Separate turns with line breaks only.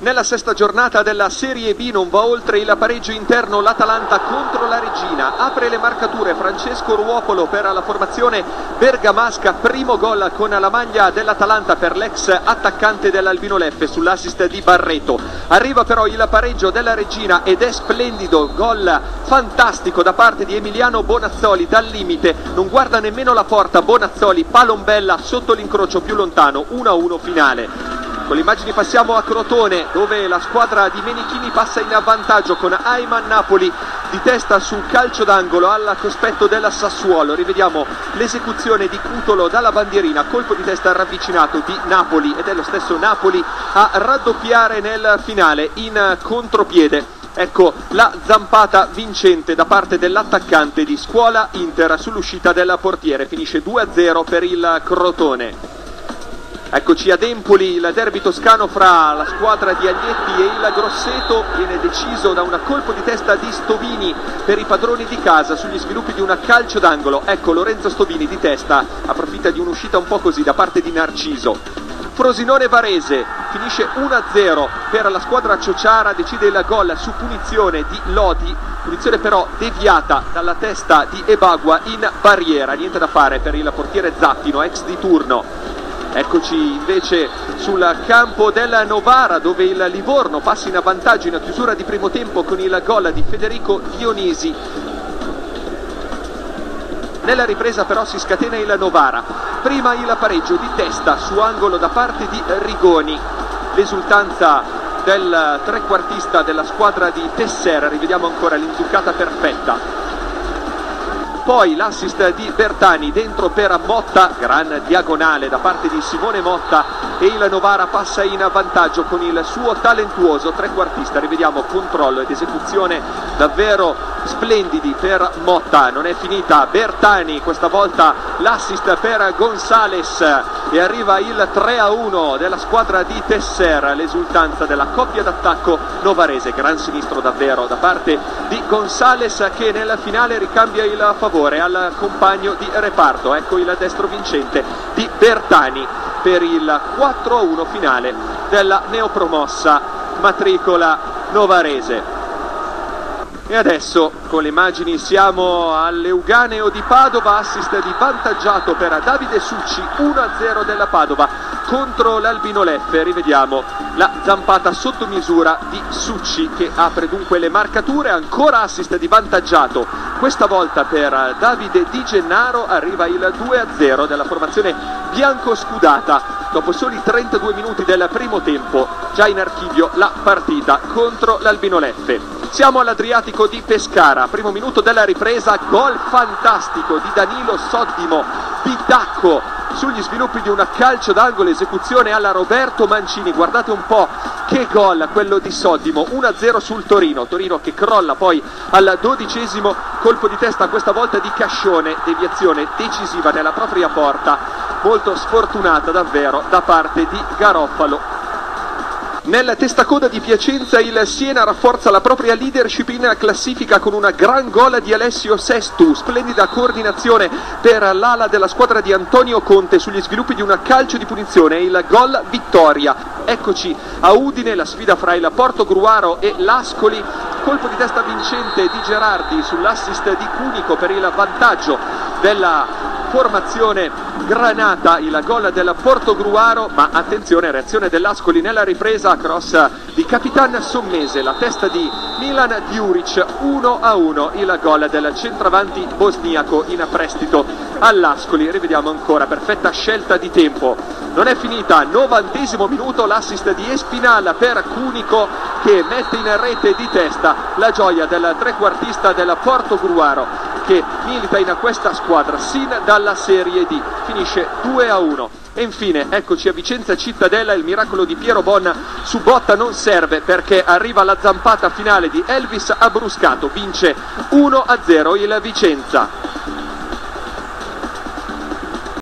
Nella sesta giornata della Serie B non va oltre il pareggio interno l'Atalanta contro la Regina. Apre le marcature Francesco Ruopolo per la formazione bergamasca. Primo gol con la maglia dell'Atalanta per l'ex attaccante dell'Albino Leffe sull'assist di Barreto. Arriva però il pareggio della Regina ed è splendido, gol fantastico da parte di Emiliano Bonazzoli dal limite. Non guarda nemmeno la porta Bonazzoli, palombella sotto l'incrocio più lontano, 1-1 finale. Con le immagini passiamo a Crotone, dove la squadra di Menichini passa in avvantaggio con Ayman Napoli di testa sul calcio d'angolo al cospetto della Sassuolo. Rivediamo l'esecuzione di Cutolo dalla bandierina, colpo di testa ravvicinato di Napoli ed è lo stesso Napoli a raddoppiare nel finale in contropiede. Ecco la zampata vincente da parte dell'attaccante di Scuola Inter sull'uscita del portiere, finisce 2-0 per il Crotone. Eccoci ad Empoli, il derby toscano fra la squadra di Aglietti e il Grosseto viene deciso da un colpo di testa di Stovini per i padroni di casa sugli sviluppi di un calcio d'angolo. Ecco Lorenzo Stovini di testa, approfitta di un'uscita un po' così da parte di Narciso. Frosinone Varese finisce 1-0 per la squadra ciociara, decide il gol su punizione di Lodi, punizione però deviata dalla testa di Ebagua in barriera, niente da fare per il portiere Zattino, ex di turno. Eccoci invece sul campo del Novara, dove il Livorno passa in vantaggio in chiusura di primo tempo con il gol di Federico Dionisi. Nella ripresa però si scatena il Novara, prima il pareggio di testa su angolo da parte di Rigoni, l'esultanza del trequartista della squadra di Tessera, rivediamo ancora l'inzuccata perfetta. Poi l'assist di Bertani dentro per Motta, gran diagonale da parte di Simone Motta e il Novara passa in vantaggio con il suo talentuoso trequartista. Rivediamo controllo ed esecuzione davvero splendidi per Motta. Non è finita, Bertani, questa volta l'assist per Gonzales e arriva il 3-1 della squadra di Tesser, l'esultanza della coppia d'attacco novarese. Gran sinistro davvero da parte di Gonzales che nel finale ricambia il favore al compagno di reparto. Ecco il destro vincente di Bertani per il 4-1 finale della neopromossa matricola novarese. E adesso con le immagini siamo all'Euganeo di Padova, assist di vantaggiato per Davide Succi, 1-0 della Padova contro l'Albino Leffe. Rivediamo la zampata sotto misura di Succi che apre dunque le marcature, ancora assist di vantaggiato, questa volta per Davide Di Gennaro, arriva il 2-0 della formazione bianco-scudata dopo soli 32 minuti del primo tempo, già in archivio la partita contro l'Albino Leffe. Siamo all'Adriatico di Pescara, primo minuto della ripresa, gol fantastico di Danilo Soddimo, pidacco sugli sviluppi di un calcio d'angolo, esecuzione alla Roberto Mancini. Guardate un po' che gol quello di Soddimo, 1-0 sul Torino che crolla poi al 12esimo, colpo di testa questa volta di Cascione, deviazione decisiva nella propria porta, molto sfortunata davvero da parte di Garofalo. Nel testacoda di Piacenza il Siena rafforza la propria leadership in classifica con una gran gol di Alessio Sestu, splendida coordinazione per l'ala della squadra di Antonio Conte sugli sviluppi di un calcio di punizione e il gol vittoria. Eccoci a Udine, la sfida fra il Portogruaro e l'Ascoli, colpo di testa vincente di Gerardi sull'assist di Cunico per il vantaggio della formazione granata, il gol del Portogruaro, ma attenzione, reazione dell'Ascoli nella ripresa, cross di Capitan Sommese, la testa di Milan Djuric, 1-1 il gol del centravanti bosniaco in prestito all'Ascoli. Rivediamo ancora, perfetta scelta di tempo. Non è finita, 90esimo minuto, l'assist di Espinal per Cunico che mette in rete di testa, la gioia del trequartista del Portogruaro che milita in questa squadra sin dalla Serie D, finisce 2-1. E infine eccoci a Vicenza Cittadella, il miracolo di Piero Bonna su botta non serve perché arriva la zampata finale di Elvis Abruscato, vince 1-0 il Vicenza.